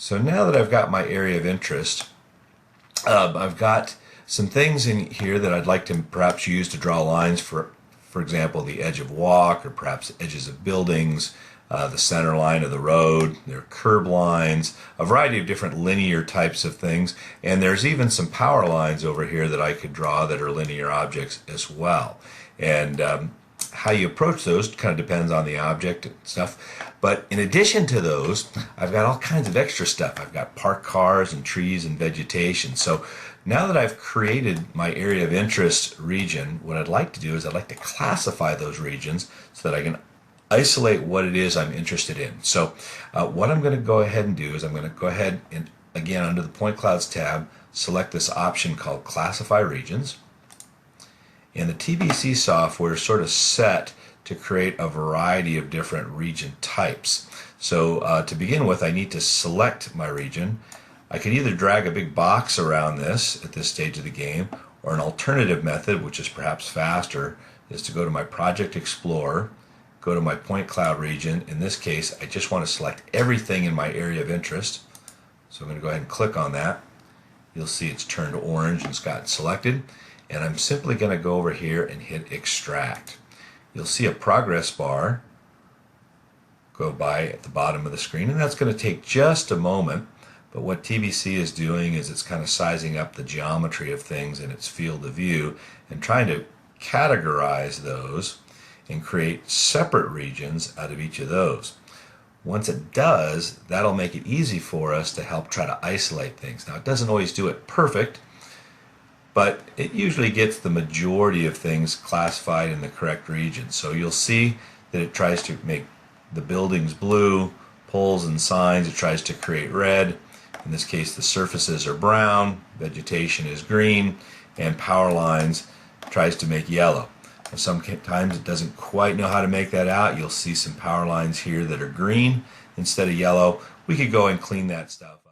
So now that I've got my area of interest, I've got some things in here that I'd like to perhaps use to draw lines for example, the edge of walk or perhaps edges of buildings, the center line of the road, there are curb lines, a variety of different linear types of things, and there's even some power lines over here that I could draw that are linear objects as well. And how you approach those kind of depends on the object and stuff. But in addition to those, I've got all kinds of extra stuff. I've got parked cars and trees and vegetation. So now that I've created my area of interest region, what I'd like to do is I'd like to classify those regions so that I can isolate what it is I'm interested in. So what I'm going to go ahead and do is I'm going to go ahead and, again, under the Point Clouds tab, select this option called Classify Regions. And the TBC software is sort of set to create a variety of different region types. So to begin with, I need to select my region. I could either drag a big box around this at this stage of the game, or an alternative method, which is perhaps faster, is to go to my Project Explorer, go to my point cloud region. In this case, I just want to select everything in my area of interest. So I'm going to go ahead and click on that. You'll see it's turned orange and it's got selected. And I'm simply going to go over here and hit Extract. You'll see a progress bar go by at the bottom of the screen, and that's going to take just a moment. But what TBC is doing is it's kind of sizing up the geometry of things in its field of view and trying to categorize those and create separate regions out of each of those. Once it does, that'll make it easy for us to help try to isolate things. Now, it doesn't always do it perfect, but it usually gets the majority of things classified in the correct region. So you'll see that it tries to make the buildings blue, poles and signs it tries to create red. In this case, the surfaces are brown, vegetation is green, and power lines tries to make yellow. Now, sometimes it doesn't quite know how to make that out. You'll see some power lines here that are green instead of yellow. We could go and clean that stuff up.